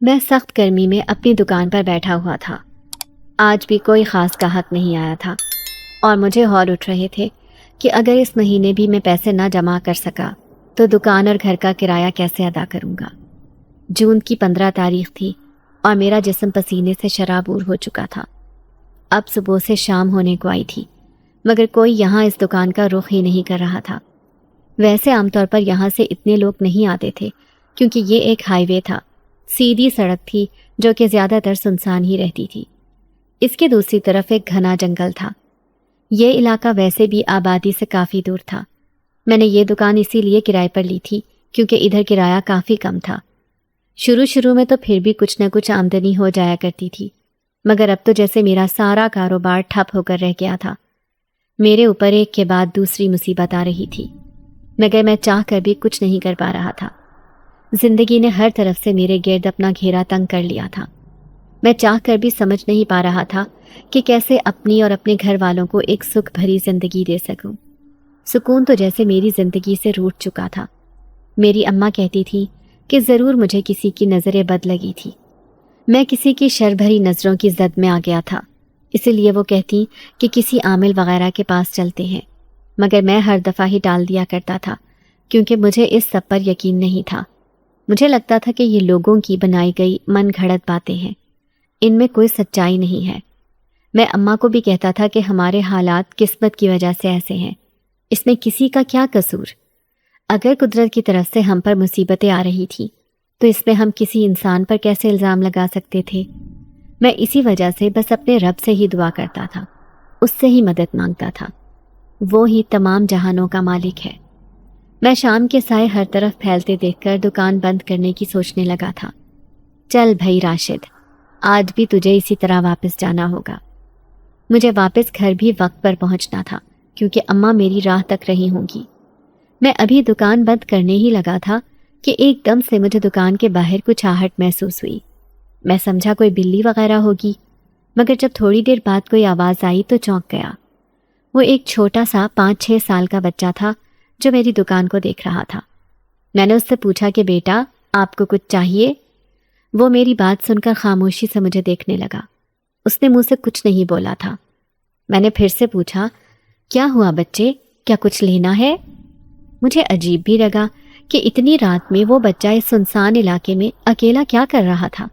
میں سخت گرمی میں اپنی دکان پر بیٹھا ہوا تھا۔ آج بھی کوئی خاص گاہک نہیں آیا تھا اور مجھے ہول اٹھ رہے تھے کہ اگر اس مہینے بھی میں پیسے نہ جمع کر سکا تو دکان اور گھر کا کرایہ کیسے ادا کروں گا۔ جون کی 15 تاریخ تھی اور میرا جسم پسینے سے شرابور ہو چکا تھا۔ اب صبح سے شام ہونے کو آئی تھی مگر کوئی یہاں اس دکان کا رخ ہی نہیں کر رہا تھا۔ ویسے عام طور پر یہاں سے اتنے لوگ نہیں آتے تھے کیونکہ یہ ایک ہائی وے تھا، سیدھی سڑک تھی جو کہ زیادہ تر سنسان ہی رہتی تھی۔ اس کے دوسری طرف ایک گھنا جنگل تھا۔ یہ علاقہ ویسے بھی آبادی سے کافی دور تھا۔ میں نے یہ دکان اسی لیے کرائے پر لی تھی کیونکہ ادھر کرایہ کافی کم تھا۔ شروع میں تو پھر بھی کچھ نہ کچھ آمدنی ہو جایا کرتی تھی مگر اب تو جیسے میرا سارا کاروبار ٹھپ ہو کر رہ گیا تھا۔ میرے اوپر ایک کے بعد دوسری مصیبت آ رہی تھی مگر میں چاہ کر بھی کچھ نہیں کر پا رہا تھا۔ زندگی نے ہر طرف سے میرے گرد اپنا گھیرا تنگ کر لیا تھا۔ میں چاہ کر بھی سمجھ نہیں پا رہا تھا کہ کیسے اپنی اور اپنے گھر والوں کو ایک سکھ بھری زندگی دے سکوں۔ سکون تو جیسے میری زندگی سے روٹھ چکا تھا۔ میری اماں کہتی تھی کہ ضرور مجھے کسی کی نظر بد لگی تھی۔ میں کسی کی شر بھری نظروں کی زد میں آ گیا تھا، اسی لیے وہ کہتی کہ کسی عامل وغیرہ کے پاس چلتے ہیں، مگر میں ہر دفعہ ہی ٹال دیا کرتا تھا کیونکہ مجھے اس سب پر یقین نہیں تھا۔ مجھے لگتا تھا کہ یہ لوگوں کی بنائی گئی من گھڑت باتیں ہیں، ان میں کوئی سچائی نہیں ہے۔ میں اماں کو بھی کہتا تھا کہ ہمارے حالات قسمت کی وجہ سے ایسے ہیں، اس میں کسی کا کیا قصور؟ اگر قدرت کی طرف سے ہم پر مصیبتیں آ رہی تھیں تو اس میں ہم کسی انسان پر کیسے الزام لگا سکتے تھے؟ میں اسی وجہ سے بس اپنے رب سے ہی دعا کرتا تھا، اس سے ہی مدد مانگتا تھا۔ وہ ہی تمام جہانوں کا مالک ہے۔ میں شام کے سائے ہر طرف پھیلتے دیکھ کر دکان بند کرنے کی سوچنے لگا تھا۔ چل بھائی راشد، آج بھی تجھے اسی طرح واپس جانا ہوگا۔ مجھے واپس گھر بھی وقت پر پہنچنا تھا کیونکہ اماں میری راہ تک رہی ہوں گی۔ میں ابھی دکان بند کرنے ہی لگا تھا کہ ایک دم سے مجھے دکان کے باہر کچھ آہٹ محسوس ہوئی۔ میں سمجھا کوئی بلی وغیرہ ہوگی مگر جب تھوڑی دیر بعد کوئی آواز آئی تو چونک گیا۔ وہ ایک چھوٹا سا 5-6 سال کا بچہ تھا جو میری دکان کو دیکھ رہا تھا۔ میں نے اس سے پوچھا کہ بیٹا آپ کو کچھ چاہیے؟ وہ میری بات سن کر خاموشی سے مجھے دیکھنے لگا۔ اس نے منہ سے کچھ نہیں بولا تھا۔ میں نے پھر سے پوچھا کیا ہوا بچے، کیا کچھ لینا ہے؟ مجھے عجیب بھی لگا کہ اتنی رات میں وہ بچہ اس سنسان علاقے میں اکیلا کیا کر رہا تھا۔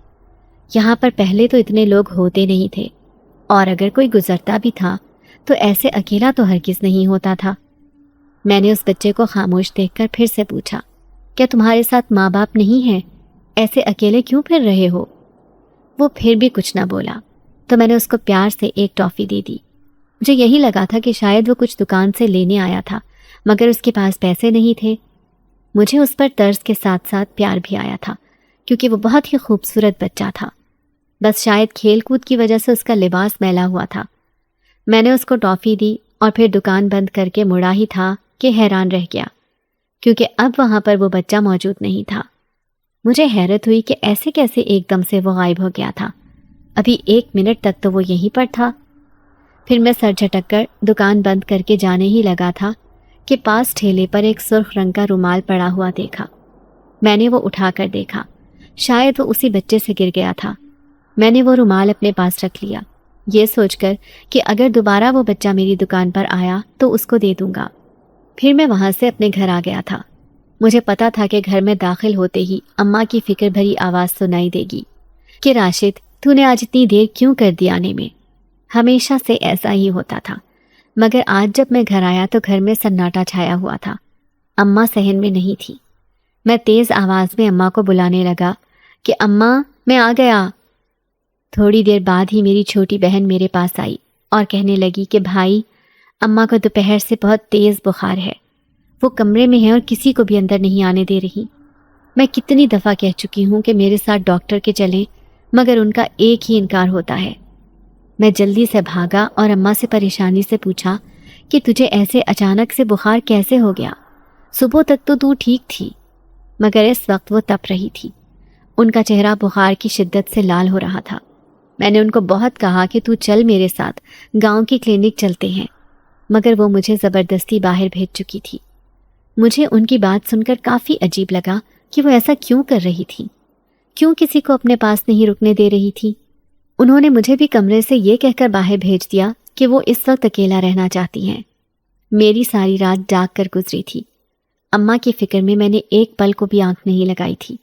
یہاں پر پہلے تو اتنے لوگ ہوتے نہیں تھے اور اگر کوئی گزرتا بھی تھا تو ایسے اکیلا تو ہرگز نہیں ہوتا تھا۔ میں نے اس بچے کو خاموش دیکھ کر پھر سے پوچھا کیا تمہارے ساتھ ماں باپ نہیں ہیں؟ ایسے اکیلے کیوں پھر رہے ہو؟ وہ پھر بھی کچھ نہ بولا تو میں نے اس کو پیار سے ایک ٹافی دے دی۔ مجھے یہی لگا تھا کہ شاید وہ کچھ دکان سے لینے آیا تھا مگر اس کے پاس پیسے نہیں تھے۔ مجھے اس پر طرز کے ساتھ ساتھ پیار بھی آیا تھا کیونکہ وہ بہت ہی خوبصورت بچہ تھا، بس شاید کھیل کود کی وجہ سے اس کا لباس میلا ہوا تھا۔ میں نے اس کو ٹافی دی اور پھر دکان بند کر کے مڑا ہی تھا کہ حیران رہ گیا کیونکہ اب وہاں پر وہ بچہ موجود نہیں تھا۔ مجھے حیرت ہوئی کہ ایسے کیسے ایک دم سے وہ غائب ہو گیا تھا، ابھی 1 منٹ تک تو وہ یہیں پر تھا۔ پھر میں سر جھٹک کر دکان بند کر کے جانے ہی لگا تھا کہ پاس ٹھیلے پر ایک سرخ رنگ کا رومال پڑا ہوا دیکھا۔ میں نے وہ اٹھا کر دیکھا، شاید وہ اسی بچے سے گر گیا تھا۔ میں نے وہ رومال اپنے پاس رکھ لیا، یہ سوچ کر کہ اگر دوبارہ وہ بچہ میری دکان پر آیا تو اس کو دے دوں گا۔ پھر میں وہاں سے اپنے گھر آ گیا تھا۔ مجھے پتا تھا کہ گھر میں داخل ہوتے ہی اماں کی فکر بھری آواز سنائی دے گی کہ راشد تو نے آج اتنی دیر کیوں کر دی آنے میں؟ ہمیشہ سے ایسا ہی ہوتا تھا مگر آج جب میں گھر آیا تو گھر میں سناٹا چھایا ہوا تھا۔ اماں صحن میں نہیں تھی۔ میں تیز آواز میں اماں کو بلانے لگا کہ اماں میں آ گیا۔ تھوڑی دیر بعد ہی میری چھوٹی بہن میرے پاس آئی اور کہنے لگی کہ بھائی اماں کو دوپہر سے بہت تیز بخار ہے، وہ کمرے میں ہے اور کسی کو بھی اندر نہیں آنے دے رہی۔ میں کتنی دفعہ کہہ چکی ہوں کہ میرے ساتھ ڈاکٹر کے چلیں مگر ان کا ایک ہی انکار ہوتا ہے۔ میں جلدی سے بھاگا اور اماں سے پریشانی سے پوچھا کہ تجھے ایسے اچانک سے بخار کیسے ہو گیا؟ صبح تک تو تو ٹھیک تھی۔ مگر اس وقت وہ تپ رہی تھی، ان کا چہرہ بخار کی شدت سے لال ہو رہا تھا۔ میں نے ان کو بہت کہا کہ تو چل میرے ساتھ، گاؤں کی کلینک چلتے ہیں، مگر وہ مجھے زبردستی باہر بھیج چکی تھی۔ مجھے ان کی بات سن کر کافی عجیب لگا کہ وہ ایسا کیوں کر رہی تھی۔ کیوں کسی کو اپنے پاس نہیں رکنے دے رہی تھی؟ انہوں نے مجھے بھی کمرے سے یہ کہہ کر باہر بھیج دیا کہ وہ اس وقت اکیلا رہنا چاہتی ہیں۔ میری ساری رات جاگ کر گزری تھی۔ اماں کی فکر میں نے ایک پل کو بھی آنکھ نہیں لگائی تھی۔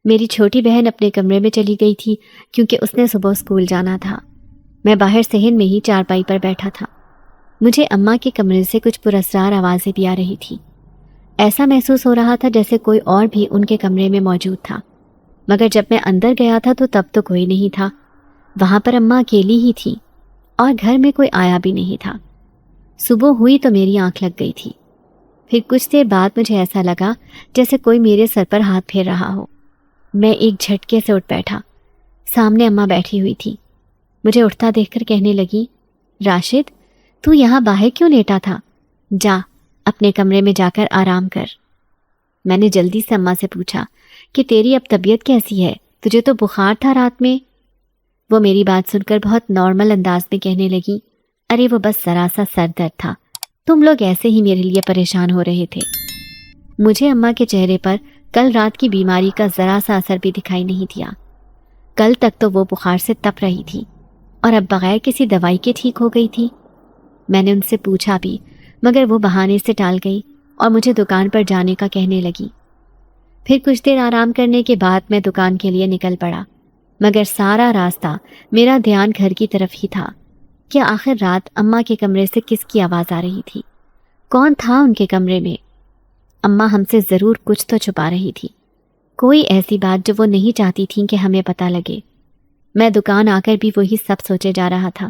میری چھوٹی بہن اپنے کمرے میں چلی گئی تھی کیونکہ اس نے صبح اسکول جانا تھا۔ میں باہر صحن میں ہی چارپائی پر بیٹھا تھا۔ مجھے اماں کے کمرے سے کچھ پراسرار آوازیں بھی آ رہی تھی۔ ایسا محسوس ہو رہا تھا جیسے کوئی اور بھی ان کے کمرے میں موجود تھا، مگر جب میں اندر گیا تھا تو تب تو کوئی نہیں تھا۔ وہاں پر اماں اکیلی ہی تھی اور گھر میں کوئی آیا بھی نہیں تھا۔ صبح ہوئی تو میری آنکھ لگ گئی تھی۔ پھر کچھ دیر بعد مجھے ایسا لگا جیسے کوئی میرے سر پر ہاتھ پھیر رہا ہو۔ میں ایک جھٹکے سے اٹھ بیٹھا۔ سامنے اماں بیٹھی ہوئی تھی۔ مجھے اٹھتا دیکھ کر کہنے لگی، راشد، تو یہاں باہر کیوں لیٹا تھا؟ جا اپنے کمرے میں جا کر آرام کر۔ میں نے جلدی سے اماں سے پوچھا کہ تیری اب طبیعت کیسی ہے؟ تجھے تو بخار تھا رات میں۔ وہ میری بات سن کر بہت نارمل انداز میں کہنے لگی، ارے وہ بس ذرا سا سر درد تھا، تم لوگ ایسے ہی میرے لیے پریشان ہو رہے تھے۔ مجھے اماں کے چہرے پر کل رات کی بیماری کا ذرا سا اثر بھی دکھائی نہیں دیا۔ کل تک تو وہ بخار سے تپ رہی تھی اور اب بغیر کسی دوائی کے ٹھیک ہو گئی تھی۔ میں نے ان سے پوچھا بھی، مگر وہ بہانے سے ٹال گئی اور مجھے دکان پر جانے کا کہنے لگی۔ پھر کچھ دیر آرام کرنے کے بعد میں دکان کے لیے نکل پڑا، مگر سارا راستہ میرا دھیان گھر کی طرف ہی تھا کہ آخر رات اماں کے کمرے سے کس کی آواز آ رہی تھی، کون تھا ان کے کمرے میں۔ اماں ہم سے ضرور کچھ تو چھپا رہی تھی، کوئی ایسی بات جو وہ نہیں چاہتی تھیں کہ ہمیں پتہ لگے۔ میں دکان آ کر بھی وہی سب سوچے جا رہا تھا۔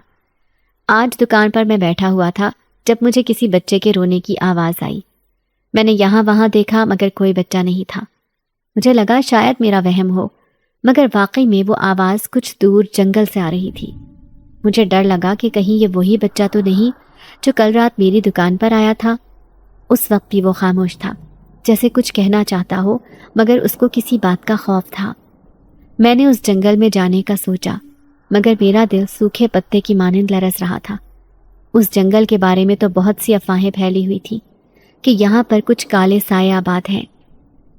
آج دکان پر میں بیٹھا ہوا تھا جب مجھے کسی بچے کے رونے کی آواز آئی۔ میں نے یہاں وہاں دیکھا مگر کوئی بچہ نہیں تھا۔ مجھے لگا شاید میرا وہم ہو، مگر واقعی میں وہ آواز کچھ دور جنگل سے آ رہی تھی۔ مجھے ڈر لگا کہ کہیں یہ وہی بچہ تو نہیں جو کل رات میری دکان پر آیا تھا۔ اس وقت بھی وہ خاموش تھا، جیسے کچھ کہنا چاہتا ہو مگر اس کو کسی بات کا خوف تھا۔ میں نے اس جنگل میں جانے کا سوچا، مگر میرا دل سوکھے پتے کی مانند لرز رہا تھا۔ اس جنگل کے بارے میں تو بہت سی افواہیں پھیلی ہوئی تھی کہ یہاں پر کچھ کالے سائے آباد ہیں۔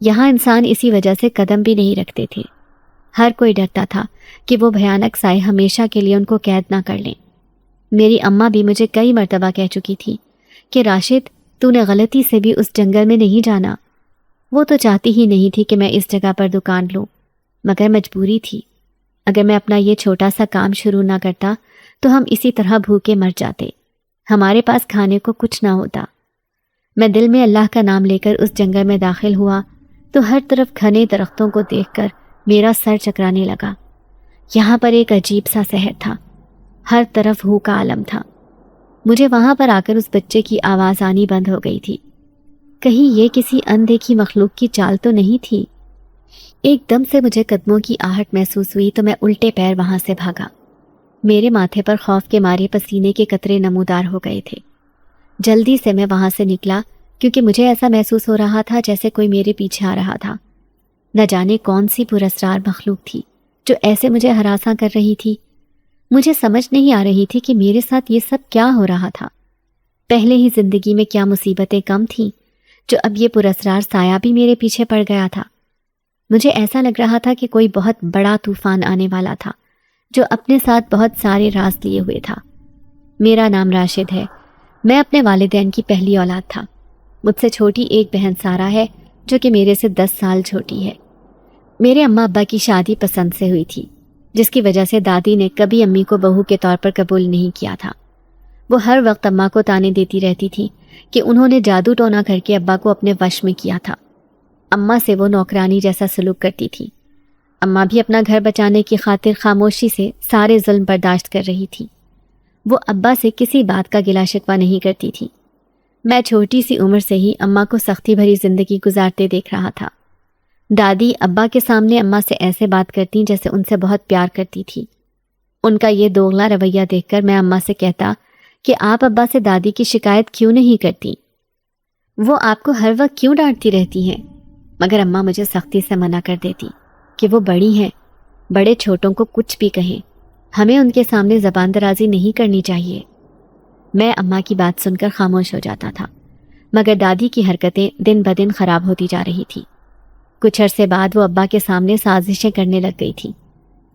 یہاں انسان اسی وجہ سے قدم بھی نہیں رکھتے تھے۔ ہر کوئی ڈرتا تھا کہ وہ بھیانک سائے ہمیشہ کے لیے ان کو قید نہ کر لیں۔ میری اماں بھی مجھے کئی مرتبہ کہہ چکی تھی کہ راشد، تو نے غلطی سے بھی اس جنگل میں نہیں جانا۔ وہ تو چاہتی ہی نہیں تھی کہ میں اس جگہ پر دکان لوں، مگر مجبوری تھی۔ اگر میں اپنا یہ چھوٹا سا کام شروع نہ کرتا تو ہم اسی طرح بھوکے مر جاتے، ہمارے پاس کھانے کو کچھ نہ ہوتا۔ میں دل میں اللہ کا نام لے کر اس جنگل میں داخل ہوا تو ہر طرف گھنے درختوں کو دیکھ کر میرا سر چکرانے لگا۔ یہاں پر ایک عجیب سا شہر تھا، ہر طرف ہو کا عالم تھا۔ مجھے وہاں پر آ کر اس بچے کی آواز آنی بند ہو گئی تھی۔ کہیں یہ کسی اندیکھی مخلوق کی چال تو نہیں تھی؟ ایک دم سے مجھے قدموں کی آہٹ محسوس ہوئی تو میں الٹے پیر وہاں سے بھاگا۔ میرے ماتھے پر خوف کے مارے پسینے کے قطرے نمودار ہو گئے تھے۔ جلدی سے میں وہاں سے نکلا کیونکہ مجھے ایسا محسوس ہو رہا تھا جیسے کوئی میرے پیچھے آ رہا تھا۔ نہ جانے کون سی پراسرار مخلوق تھی جو ایسے مجھے ہراساں کر رہی تھی۔ مجھے سمجھ نہیں آ رہی تھی کہ میرے ساتھ یہ سب کیا ہو رہا تھا۔ پہلے ہی زندگی میں کیا مصیبتیں کم تھیں جو اب یہ پراسرار سایہ بھی میرے پیچھے پڑ گیا تھا۔ مجھے ایسا لگ رہا تھا کہ کوئی بہت بڑا طوفان آنے والا تھا جو اپنے ساتھ بہت سارے راز لیے ہوئے تھا۔ میرا نام راشد ہے۔ میں اپنے والدین کی پہلی اولاد تھا۔ مجھ سے چھوٹی ایک بہن سارہ ہے جو کہ میرے سے 10 سال چھوٹی ہے۔ میرے اماں ابا کی شادی پسند سے ہوئی تھی، جس کی وجہ سے دادی نے کبھی امی کو بہو کے طور پر قبول نہیں کیا تھا۔ وہ ہر وقت اماں کو تانے دیتی رہتی تھی کہ انہوں نے جادو ٹونا کر کے ابا کو اپنے وش میں کیا تھا۔ اماں سے وہ نوکرانی جیسا سلوک کرتی تھی۔ اماں بھی اپنا گھر بچانے کی خاطر خاموشی سے سارے ظلم برداشت کر رہی تھی۔ وہ ابا سے کسی بات کا گلہ شکوہ نہیں کرتی تھی۔ میں چھوٹی سی عمر سے ہی اماں کو سختی بھری زندگی گزارتے دیکھ رہا تھا۔ دادی ابا کے سامنے اماں سے ایسے بات کرتی جیسے ان سے بہت پیار کرتی تھی۔ ان کا یہ دوغلا رویہ دیکھ کر میں اماں سے کہتا کہ آپ ابا سے دادی کی شکایت کیوں نہیں کرتی؟ وہ آپ کو ہر وقت کیوں ڈانٹتی رہتی ہیں؟ مگر اماں مجھے سختی سے منع کر دیتی کہ وہ بڑی ہیں، بڑے چھوٹوں کو کچھ بھی کہیں، ہمیں ان کے سامنے زبان درازی نہیں کرنی چاہیے۔ میں اماں کی بات سن کر خاموش ہو جاتا تھا، مگر دادی کی حرکتیں دن بدن خراب ہوتی جا رہی تھی۔ کچھ عرصے بعد وہ ابا کے سامنے سازشیں کرنے لگ گئی تھی۔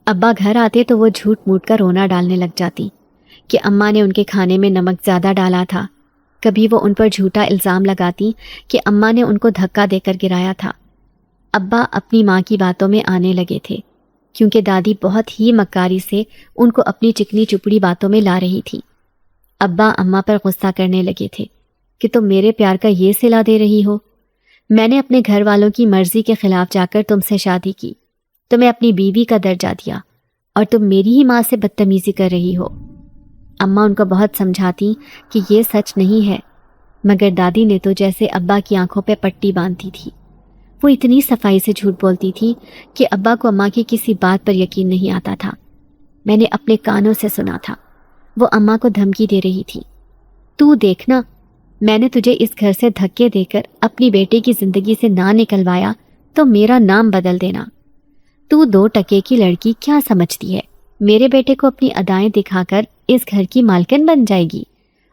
ابا گھر آتے تو وہ جھوٹ موٹ کر رونا ڈالنے لگ جاتی کہ اماں نے ان کے کھانے میں نمک زیادہ ڈالا تھا۔ کبھی وہ ان پر جھوٹا الزام لگاتی کہ اماں نے ان کو دھکا دے کر گرایا تھا۔ ابا اپنی ماں کی باتوں میں آنے لگے تھے کیونکہ دادی بہت ہی مکاری سے ان کو اپنی چکنی چپڑی باتوں میں لا رہی تھی۔ ابا اماں پر غصہ کرنے لگے تھے کہ تم میرے پیار کا یہ صلہ دے رہی ہو؟ میں نے اپنے گھر والوں کی مرضی کے خلاف جا کر تم سے شادی کی، تمہیں اپنی بیوی کا درجہ دیا اور تم میری ہی ماں سے بدتمیزی کر رہی ہو۔ اماں ان کو بہت سمجھاتی کہ یہ سچ نہیں ہے، مگر دادی نے تو جیسے ابا کی آنکھوں پہ پٹی باندھی تھی۔ وہ اتنی صفائی سے جھوٹ بولتی تھی کہ ابا کو اماں کی کسی بات پر یقین نہیں آتا تھا۔ میں نے اپنے کانوں سے سنا تھا، وہ اماں کو دھمکی دے رہی تھی، تو دیکھنا، میں نے تجھے اس گھر سے دھکے دے کر اپنی بیٹے کی زندگی سے نہ نکلوایا تو میرا نام بدل دینا۔ تو 2 ٹکے کی لڑکی کیا سمجھتی ہے؟ میرے بیٹے کو اپنی ادائیں دکھا کر اس گھر کی مالکن بن جائے گی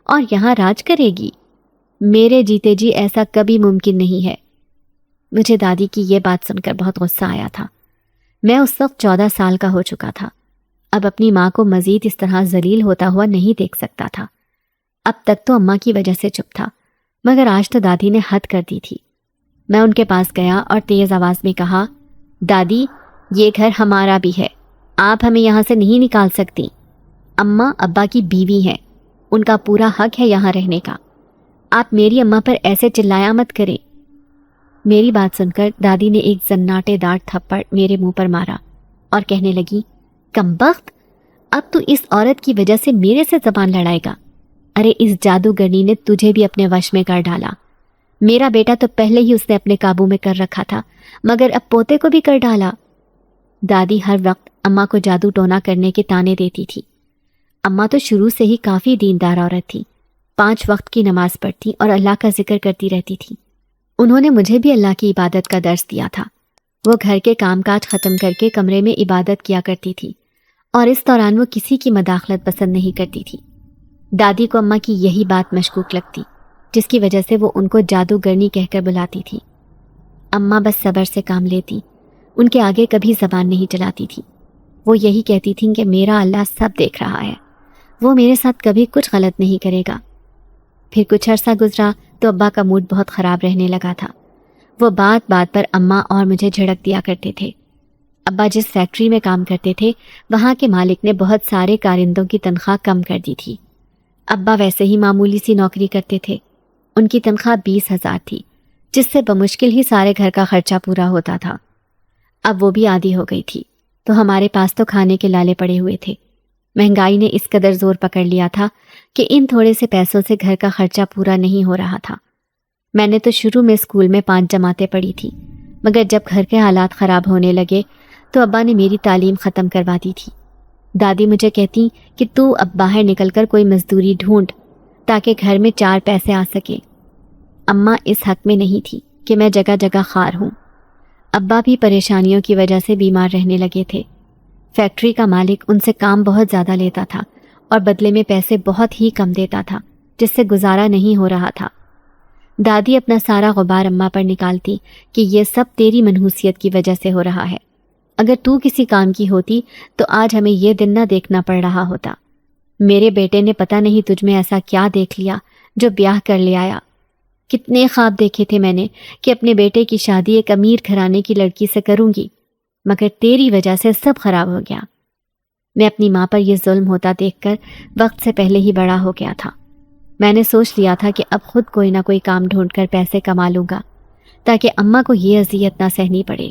اور یہاں راج کرے گی؟ میرے جیتے جی ایسا کبھی ممکن نہیں ہے۔ مجھے دادی کی یہ بات سن کر بہت غصہ آیا تھا۔ میں اس وقت 14 سال کا ہو چکا تھا، اب اپنی ماں کو مزید اس طرح ذلیل ہوتا ہوا نہیں دیکھ سکتا تھا۔ اب تک تو اماں کی وجہ سے چپ تھا، مگر آج تو دادی نے حد کر دی تھی۔ میں ان کے پاس گیا اور تیز آواز میں کہا، دادی، یہ گھر ہمارا بھی ہے، آپ ہمیں یہاں سے نہیں نکال سکتی۔ اماں ابا کی بیوی ہیں، ان کا پورا حق ہے یہاں رہنے کا۔ آپ میری اماں پر ایسے چلایا مت کریں۔ میری بات سن کر دادی نے ایک زناٹے دار تھپڑ میرے منہ پر مارا اور کہنے لگی، کمبخت، اب تو اس عورت کی وجہ سے میرے سے زبان لڑائے گا۔ ارے اس جادوگرنی نے تجھے بھی اپنے وش میں کر ڈالا۔ میرا بیٹا تو پہلے ہی اس نے اپنے قابو میں کر رکھا تھا، مگر اب پوتے کو بھی کر ڈالا۔ دادی ہر وقت اماں کو جادو ٹونا کرنے کے تانے دیتی تھی۔ اماں تو شروع سے ہی کافی دیندار عورت تھی، 5 وقت کی نماز پڑھتی اور اللہ کا ذکر کرتی رہتی تھی۔ انہوں نے مجھے بھی اللہ کی عبادت کا درس دیا تھا۔ وہ گھر کے کام کاج ختم کر کے کمرے میں عبادت کیا کرتی تھی اور اس دوران وہ کسی کی مداخلت پسند نہیں کرتی تھی۔ دادی کو اماں کی یہی بات مشکوک لگتی، جس کی وجہ سے وہ ان کو جادوگرنی کہہ کر بلاتی تھی۔ اماں بس صبر سے کام لیتی، ان کے آگے کبھی زبان نہیں چلاتی تھی۔ وہ یہی کہتی تھیں کہ میرا اللہ سب دیکھ رہا ہے، وہ میرے ساتھ کبھی کچھ غلط نہیں کرے گا۔ پھر کچھ عرصہ گزرا تو ابا کا موڈ بہت خراب رہنے لگا تھا۔ وہ بات بات پر اماں اور مجھے جھڑک دیا کرتے تھے۔ ابا جس فیکٹری میں کام کرتے تھے، وہاں کے مالک نے بہت سارے کارندوں کی تنخواہ کم کر دی تھی۔ ابا ویسے ہی معمولی سی نوکری کرتے تھے، ان کی تنخواہ 20,000 تھی، جس سے بمشکل ہی سارے گھر کا خرچہ پورا ہوتا تھا۔ اب وہ بھی آدھی ہو گئی تھی، تو ہمارے پاس تو کھانے کے لالے پڑے ہوئے تھے۔ مہنگائی نے اس قدر زور پکڑ لیا تھا کہ ان تھوڑے سے پیسوں سے گھر کا خرچہ پورا نہیں ہو رہا تھا۔ میں نے تو شروع میں اسکول میں 5 جماعتیں پڑھی تھی، مگر جب گھر کے حالات خراب ہونے لگے تو ابا نے میری تعلیم ختم کروا دی تھی۔ دادی مجھے کہتی کہ تو اب باہر نکل کر کوئی مزدوری ڈھونڈ تاکہ گھر میں 4 پیسے آ سکے۔ اماں اس حق میں نہیں تھی کہ میں جگہ جگہ خوار ہوں۔ ابا بھی پریشانیوں کی وجہ سے بیمار رہنے لگے تھے۔ فیکٹری کا مالک ان سے کام بہت زیادہ لیتا تھا اور بدلے میں پیسے بہت ہی کم دیتا تھا، جس سے گزارا نہیں ہو رہا تھا۔ دادی اپنا سارا غبار اماں پر نکالتی کہ یہ سب تیری منحوسیت کی وجہ سے ہو رہا ہے، اگر تو کسی کام کی ہوتی تو آج ہمیں یہ دن نہ دیکھنا پڑ رہا ہوتا۔ میرے بیٹے نے پتہ نہیں تجھ میں ایسا کیا دیکھ لیا جو بیاہ کر لے آیا۔ کتنے خواب دیکھے تھے میں نے کہ اپنے بیٹے کی شادی ایک امیر گھرانے کی لڑکی سے کروں گی، مگر تیری وجہ سے سب خراب ہو گیا۔ میں اپنی ماں پر یہ ظلم ہوتا دیکھ کر وقت سے پہلے ہی بڑا ہو گیا تھا۔ میں نے سوچ لیا تھا کہ اب خود کوئی نہ کوئی کام ڈھونڈ کر پیسے کما لوں گا تاکہ اماں کو یہ اذیت نہ سہنی پڑے،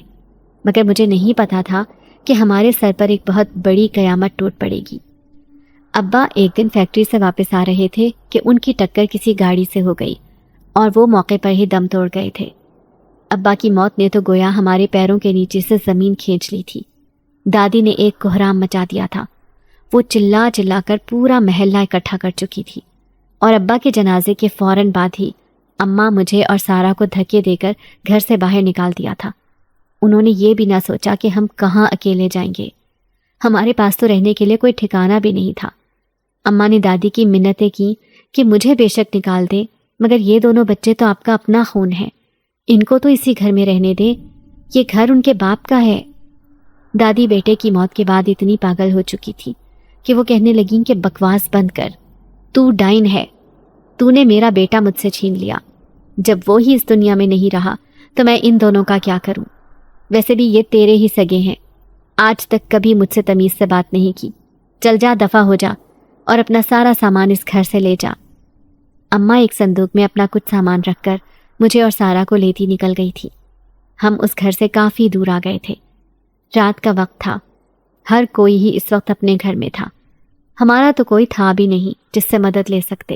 مگر مجھے نہیں پتا تھا کہ ہمارے سر پر ایک بہت بڑی قیامت ٹوٹ پڑے گی۔ ابا ایک دن فیکٹری سے واپس آ رہے تھے کہ ان کی ٹکر کسی گاڑی سے ہو گئی اور وہ موقع پر ہی دم توڑ گئے تھے۔ ابا کی موت نے تو گویا ہمارے پیروں کے نیچے سے زمین کھینچ لی تھی۔ دادی نے ایک کوہرام مچا دیا تھا، وہ چلا چلا کر پورا محلہ اکٹھا کر چکی تھی، اور ابا کے جنازے کے فوراً بعد ہی اماں مجھے اور سارا کو دھکے دے کر گھر سے باہر نکال دیا تھا۔ انہوں نے یہ بھی نہ سوچا کہ ہم کہاں اکیلے جائیں گے، ہمارے پاس تو رہنے کے لیے کوئی ٹھکانہ بھی نہیں تھا۔ اماں نے دادی کی منتیں کی کہ مجھے بے شک نکال دیں، مگر یہ دونوں بچے تو آپ کا اپنا خون ہے، ان کو تو اسی گھر میں رہنے دیں۔ یہ گھر ان کے باپ کا ہے۔ دادی بیٹے کی موت کے بعد اتنی پاگل ہو چکی تھی کہ وہ کہنے لگیں کہ بکواس بند کر، تو ڈائن ہے، تو نے میرا بیٹا مجھ سے چھین لیا۔ جب وہ ہی اس دنیا میں نہیں رہا تو میں ان دونوں کا کیا کروں؟ ویسے بھی یہ تیرے ہی سگے ہیں، آج تک کبھی مجھ سے تمیز سے بات نہیں کی۔ چل جا، دفع ہو جا اور اپنا سارا سامان اس گھر سے لے جا۔ اماں ایک صندوق میں اپنا کچھ سامان رکھ کر مجھے اور سارا کو لیتی نکل گئی تھی۔ ہم اس گھر سے کافی دور آ گئے تھے۔ رات کا وقت تھا، ہر کوئی ہی اس وقت اپنے گھر میں تھا۔ ہمارا تو کوئی تھا بھی نہیں جس سے مدد لے سکتے۔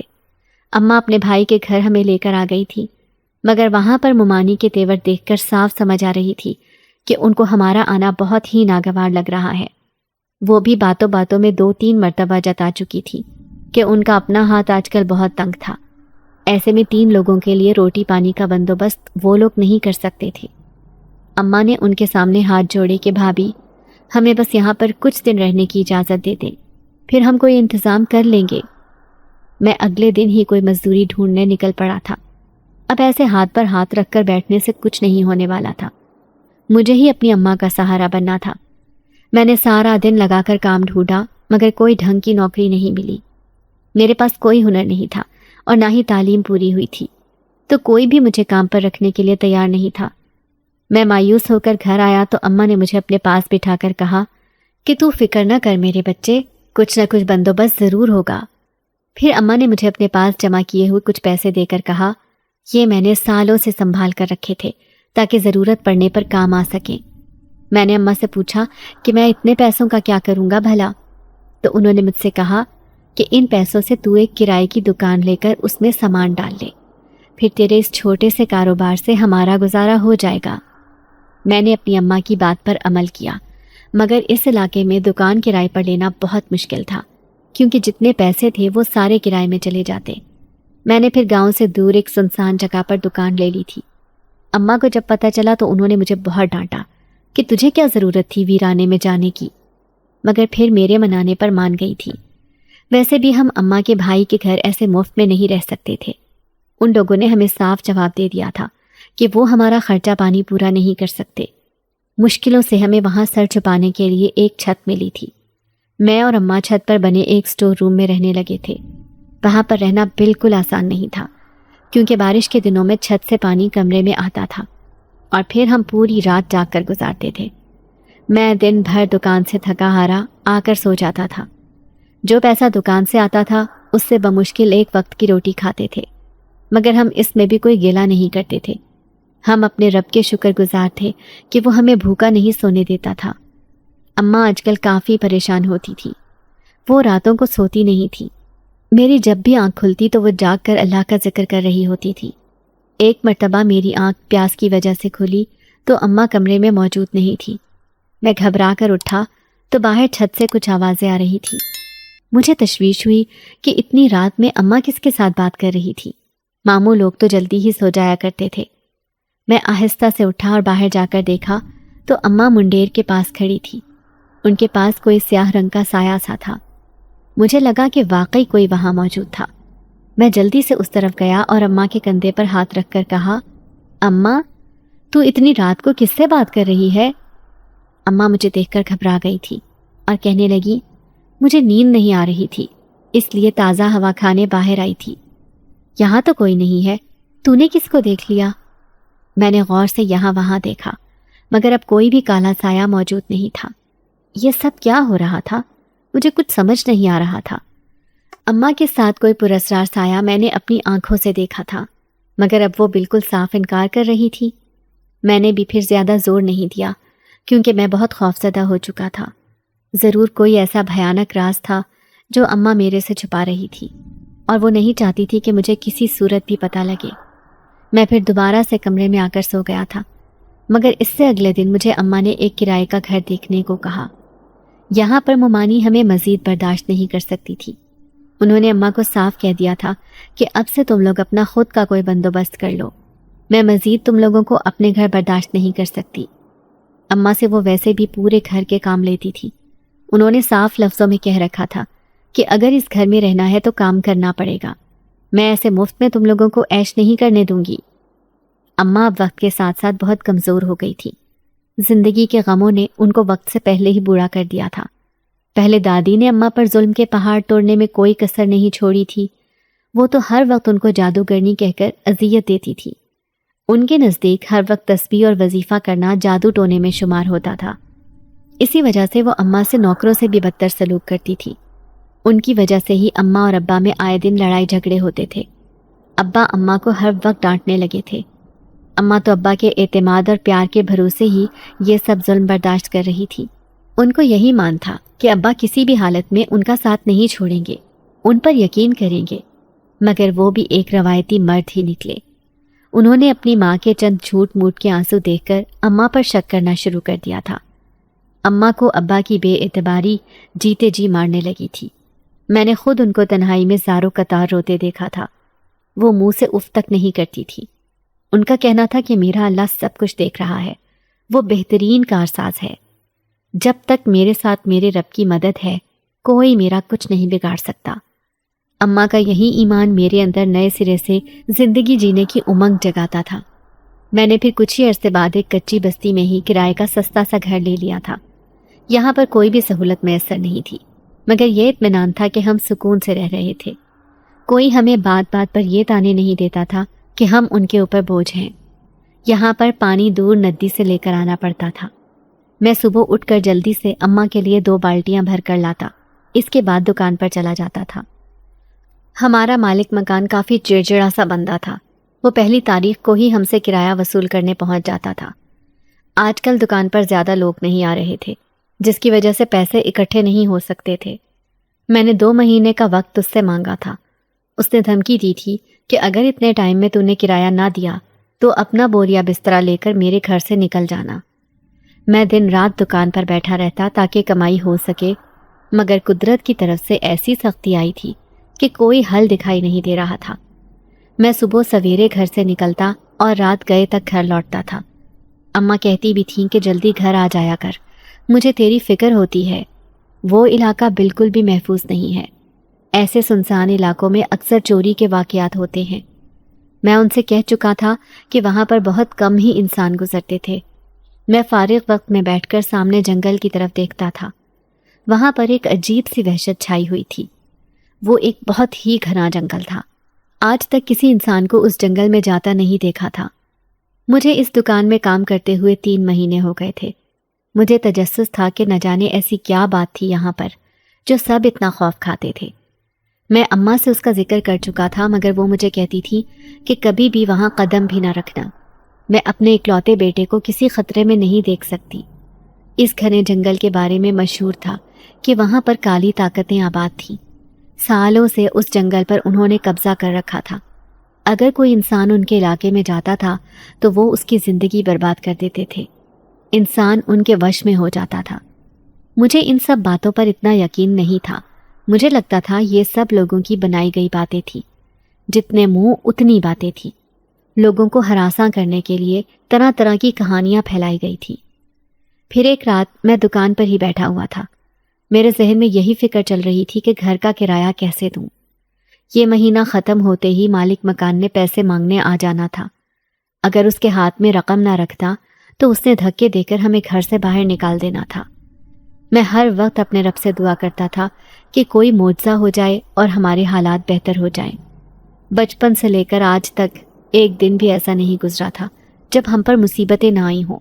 اماں اپنے بھائی کے گھر ہمیں لے کر آ گئی تھی، مگر وہاں پر ممانی کے تیور دیکھ کر صاف سمجھ آ رہی تھی کہ ان کو ہمارا آنا بہت ہی ناگوار لگ رہا ہے۔ وہ بھی باتوں باتوں میں 2-3 مرتبہ جتا چکی تھی کہ ان کا اپنا ہاتھ آج کل بہت تنگ تھا۔ ایسے میں 3 لوگوں کے لیے روٹی پانی کا بندوبست وہ لوگ نہیں کر سکتے تھے۔ اماں نے ان کے سامنے ہاتھ جوڑے کہ بھابھی، ہمیں بس یہاں پر کچھ دن رہنے کی اجازت دے دیں، پھر ہم کوئی انتظام کر لیں گے۔ میں اگلے دن ہی کوئی مزدوری ڈھونڈنے نکل پڑا تھا۔ اب ایسے ہاتھ پر ہاتھ رکھ کر بیٹھنے سے کچھ نہیں ہونے والا تھا۔ مجھے ہی اپنی اماں کا سہارا بننا تھا۔ میں نے سارا دن لگا کر کام ڈھونڈا مگر کوئی ڈھنگ کی نوکری نہیں ملی۔ میرے پاس کوئی ہنر نہیں تھا اور نہ ہی تعلیم پوری ہوئی تھی، تو کوئی بھی مجھے کام پر رکھنے کے لیے تیار نہیں تھا۔ میں مایوس ہو کر گھر آیا تو اماں نے مجھے اپنے پاس بٹھا کر کہا کہ تو فکر نہ کر میرے بچے، کچھ نہ کچھ بندوبست ضرور ہوگا۔ پھر اماں نے مجھے اپنے پاس جمع کیے ہوئے کچھ پیسے دے کر کہا، یہ میں نے سالوں سے سنبھال کر رکھے تھے تاکہ ضرورت پڑنے پر کام آ سکیں۔ میں نے اماں سے پوچھا کہ میں اتنے پیسوں کا کیا کروں گا بھلا؟ تو انہوں نے مجھ سے کہا کہ ان پیسوں سے تو ایک کرائے کی دکان لے کر اس میں سامان ڈال لے، پھر تیرے اس چھوٹے سے کاروبار سے ہمارا گزارا ہو جائے گا۔ میں نے اپنی اماں کی بات پر عمل کیا، مگر اس علاقے میں دکان کرائے پر لینا بہت مشکل تھا، کیونکہ جتنے پیسے تھے وہ سارے کرائے میں چلے جاتے۔ میں نے پھر گاؤں سے دور ایک سنسان جگہ پر دکان لے لی تھی۔ اماں کو جب پتہ چلا تو انہوں نے مجھے بہت ڈانٹا کہ تجھے کیا ضرورت تھی ویرانے میں جانے کی، مگر پھر میرے منانے پر مان گئی تھی۔ ویسے بھی ہم اماں کے بھائی کے گھر ایسے مفت میں نہیں رہ سکتے تھے۔ ان لوگوں نے ہمیں صاف جواب دے دیا تھا کہ وہ ہمارا خرچہ پانی پورا نہیں کر سکتے۔ مشکلوں سے ہمیں وہاں سر چھپانے کے لیے ایک چھت ملی تھی۔ میں اور اماں چھت پر بنے ایک سٹور روم میں رہنے لگے تھے۔ وہاں پر رہنا بالکل آسان نہیں تھا، کیونکہ بارش کے دنوں میں چھت سے پانی کمرے میں آتا تھا اور پھر ہم پوری رات جاگ کر گزارتے تھے۔ میں دن بھر دکان سے تھکا ہارا آ کر سو جاتا تھا۔ جو پیسہ دکان سے آتا تھا اس سے بمشکل ایک وقت کی روٹی کھاتے تھے، مگر ہم اس میں بھی کوئی گلہ نہیں کرتے تھے۔ ہم اپنے رب کے شکر گزار تھے کہ وہ ہمیں بھوکا نہیں سونے دیتا تھا۔ اماں آج کل کافی پریشان ہوتی تھی، وہ راتوں کو سوتی نہیں تھی۔ میری جب بھی آنکھ کھلتی تو وہ جاگ کر اللہ کا ذکر کر رہی ہوتی تھی۔ ایک مرتبہ میری آنکھ پیاس کی وجہ سے کھلی تو اماں کمرے میں موجود نہیں تھی۔ میں گھبرا کر اٹھا تو باہر چھت سے کچھ آوازیں آ رہی تھی۔ مجھے تشویش ہوئی کہ اتنی رات میں اماں کس کے ساتھ بات کر رہی تھی۔ ماموں لوگ تو جلدی ہی سو جایا کرتے تھے۔ میں آہستہ سے اٹھا اور باہر جا کر دیکھا تو اماں منڈیر کے پاس کھڑی تھی۔ ان کے پاس کوئی سیاہ رنگ کا سایہ سا تھا۔ مجھے لگا کہ واقعی کوئی وہاں موجود تھا۔ میں جلدی سے اس طرف گیا اور اماں کے کندھے پر ہاتھ رکھ کر کہا، اماں، تو اتنی رات کو کس سے بات کر رہی ہے؟ اماں مجھے دیکھ کر گھبرا گئی تھی اور کہنے لگی، مجھے نیند نہیں آ رہی تھی، اس لیے تازہ ہوا کھانے باہر آئی تھی۔ یہاں تو کوئی نہیں ہے، تو نے کس کو دیکھ لیا؟ میں نے غور سے یہاں وہاں دیکھا، مگر اب کوئی بھی کالا سایہ موجود نہیں تھا۔ یہ سب کیا ہو رہا تھا؟ مجھے کچھ سمجھ نہیں آ رہا تھا۔ اماں کے ساتھ کوئی پراسرار سایہ میں نے اپنی آنکھوں سے دیکھا تھا، مگر اب وہ بالکل صاف انکار کر رہی تھی۔ میں نے بھی پھر زیادہ زور نہیں دیا، کیونکہ میں بہت خوفزدہ ہو چکا تھا۔ ضرور کوئی ایسا بھیانک راز تھا جو اماں میرے سے چھپا رہی تھی، اور وہ نہیں چاہتی تھی کہ مجھے کسی صورت بھی پتہ لگے۔ میں پھر دوبارہ سے کمرے میں آ کر سو گیا تھا، مگر اس سے اگلے دن مجھے اماں نے ایک کرائے کا گھر دیکھنے کو کہا۔ یہاں پر ممانی ہمیں مزید برداشت نہیں کر سکتی تھی۔ انہوں نے اماں کو صاف کہہ دیا تھا کہ اب سے تم لوگ اپنا خود کا کوئی بندوبست کر لو، میں مزید تم لوگوں کو اپنے گھر برداشت نہیں کر سکتی۔ اماں سے وہ ویسے بھی پورے گھر کے کام لیتی تھی۔ انہوں نے صاف لفظوں میں کہہ رکھا تھا کہ اگر اس گھر میں رہنا ہے تو کام کرنا پڑے گا، میں ایسے مفت میں تم لوگوں کو عیش نہیں کرنے دوں گی۔ اماں اب وقت کے ساتھ ساتھ بہت کمزور ہو گئی تھی۔ زندگی کے غموں نے ان کو وقت سے پہلے ہی بوڑھا کر دیا تھا۔ پہلے دادی نے اماں پر ظلم کے پہاڑ توڑنے میں کوئی کسر نہیں چھوڑی تھی، وہ تو ہر وقت ان کو جادوگرنی کہہ کر اذیت دیتی تھی۔ ان کے نزدیک ہر وقت تسبیح اور وظیفہ کرنا جادو ٹونے میں شمار ہوتا تھا۔ اسی وجہ سے وہ اماں سے نوکروں سے بھی بدتر سلوک کرتی تھی۔ ان کی وجہ سے ہی اماں اور ابا میں آئے دن لڑائی جھگڑے ہوتے تھے۔ ابا اماں کو ہر وقت ڈانٹنے لگے تھے۔ اماں تو ابا کے اعتماد اور پیار کے بھروسے ہی یہ سب ظلم برداشت کر رہی تھی۔ ان کو یہی مان تھا کہ ابا کسی بھی حالت میں ان کا ساتھ نہیں چھوڑیں گے، ان پر یقین کریں گے، مگر وہ بھی ایک روایتی مرد ہی نکلے۔ انہوں نے اپنی ماں کے چند جھوٹ موٹ کے آنسو دیکھ کر اماں پر شک کرنا شروع کر دیا تھا۔ اماں کو ابا کی بے اعتباری جیتے جی مارنے لگی تھی۔ میں نے خود ان کو تنہائی میں زاروں قطار روتے دیکھا تھا۔ وہ منہ سے اف تک نہیں کرتی تھی۔ ان کا کہنا تھا کہ میرا اللہ سب کچھ دیکھ رہا ہے، وہ بہترین کارساز ہے، جب تک میرے ساتھ میرے رب کی مدد ہے کوئی میرا کچھ نہیں بگاڑ سکتا۔ اماں کا یہی ایمان میرے اندر نئے سرے سے زندگی جینے کی امنگ جگاتا تھا۔ میں نے پھر کچھ ہی عرصے بعد ایک کچی بستی میں ہی کرائے کا سستا سا گھر لے لیا تھا۔ یہاں پر کوئی بھی سہولت میسر نہیں تھی، مگر یہ اطمینان تھا کہ ہم سکون سے رہ رہے تھے۔ کوئی ہمیں بات بات پر یہ تانے نہیں دیتا تھا کہ ہم ان کے اوپر بوجھ ہیں۔ یہاں پر پانی دور ندی سے لے کر آنا پڑتا تھا۔ میں صبح اٹھ کر جلدی سے اماں کے لیے 2 بالٹیاں بھر کر لاتا، اس کے بعد دکان پر چلا جاتا تھا۔ ہمارا مالک مکان کافی چڑچڑا سا بندہ تھا۔ وہ پہلی تاریخ کو ہی ہم سے کرایہ وصول کرنے پہنچ جاتا تھا۔ آج کل دکان پر زیادہ لوگ نہیں آ رہے تھے، جس کی وجہ سے پیسے اکٹھے نہیں ہو سکتے تھے۔ میں نے 2 مہینے کا وقت اس سے مانگا تھا۔ اس نے دھمکی دی تھی کہ اگر اتنے ٹائم میں تو نے کرایہ نہ دیا تو اپنا بوریا بسترا لے کر میرے گھر سے نکل جانا۔ میں دن رات دکان پر بیٹھا رہتا تاکہ کمائی ہو سکے، مگر قدرت کی طرف سے ایسی سختی آئی تھی کہ کوئی حل دکھائی نہیں دے رہا تھا۔ میں صبح سویرے گھر سے نکلتا اور رات گئے تک گھر لوٹتا تھا۔ اماں کہتی بھی تھیں کہ جلدی گھر آ جایا کر، مجھے تیری فکر ہوتی ہے۔ وہ علاقہ بالکل بھی محفوظ نہیں ہے، ایسے سنسان علاقوں میں اکثر چوری کے واقعات ہوتے ہیں۔ میں ان سے کہہ چکا تھا کہ وہاں پر بہت کم ہی انسان گزرتے تھے۔ میں فارغ وقت میں بیٹھ کر سامنے جنگل کی طرف دیکھتا تھا۔ وہاں پر ایک عجیب سی وحشت چھائی ہوئی تھی۔ وہ ایک بہت ہی گھنا جنگل تھا۔ آج تک کسی انسان کو اس جنگل میں جاتا نہیں دیکھا تھا۔ مجھے اس دکان میں کام کرتے ہوئے 3 مہینے ہو گئے تھے۔ مجھے تجسس تھا کہ نہ جانے ایسی کیا بات تھی یہاں پر جو سب اتنا خوف کھاتے تھے۔ میں اماں سے اس کا ذکر کر چکا تھا، مگر وہ مجھے کہتی تھی کہ کبھی بھی وہاں قدم بھی نہ رکھنا۔ میں اپنے اکلوتے بیٹے کو کسی خطرے میں نہیں دیکھ سکتی۔ اس گھنے جنگل کے بارے میں مشہور تھا کہ وہاں پر کالی طاقتیں آباد تھیں۔ سالوں سے اس جنگل پر انہوں نے قبضہ کر رکھا تھا۔ اگر کوئی انسان ان کے علاقے میں جاتا تھا تو وہ اس کی زندگی برباد کر دیتے تھے۔ انسان ان کے وش میں ہو جاتا تھا۔ مجھے ان سب باتوں پر اتنا یقین نہیں تھا۔ مجھے لگتا تھا یہ سب لوگوں کی بنائی گئی باتیں تھیں۔ جتنے منہ اتنی باتیں تھیں۔ لوگوں کو ہراساں کرنے کے لیے طرح طرح کی کہانیاں پھیلائی گئی تھی۔ پھر ایک رات میں دکان پر ہی بیٹھا ہوا تھا۔ میرے ذہن میں یہی فکر چل رہی تھی کہ گھر کا کرایہ کیسے دوں۔ یہ مہینہ ختم ہوتے ہی مالک مکان نے پیسے مانگنے آ جانا تھا۔ اگر اس کے ہاتھ میں رقم نہ رکھتا تو اس نے دھکے دے کر ہمیں گھر سے باہر نکال دینا تھا۔ میں ہر وقت اپنے رب سے دعا کرتا تھا کہ کوئی معجزہ ہو جائے اور ہمارے حالات بہتر ہو جائیں۔ بچپن سے لے کر آج تک ایک دن بھی ایسا نہیں گزرا تھا جب ہم پر مصیبتیں نہ آئی ہوں۔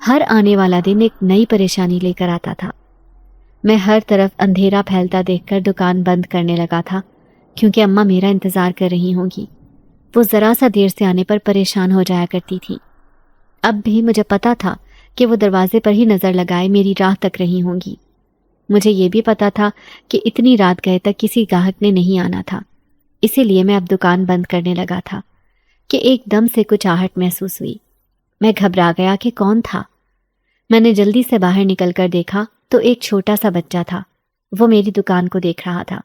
ہر آنے والا دن ایک نئی پریشانی لے کر آتا تھا۔ میں ہر طرف اندھیرا پھیلتا دیکھ کر دکان بند کرنے لگا تھا، کیونکہ اماں میرا انتظار کر رہی ہوں گی۔ وہ ذرا سا دیر سے آنے پر پریشان ہو جایا کرتی تھی۔ اب بھی مجھے پتا تھا کہ وہ دروازے پر ہی نظر لگائے میری راہ تک رہی ہوں گی۔ مجھے یہ بھی پتا تھا کہ اتنی رات گئے تک کسی گاہک نے نہیں آنا تھا، اسی لیے میں اب دکان بند کرنے لگا تھا کہ ایک دم سے کچھ آہٹ محسوس ہوئی۔ میں گھبرا گیا کہ کون تھا۔ میں نے جلدی سے باہر نکل کر دیکھا تو ایک چھوٹا سا بچہ تھا۔ وہ میری دکان کو دیکھ رہا تھا۔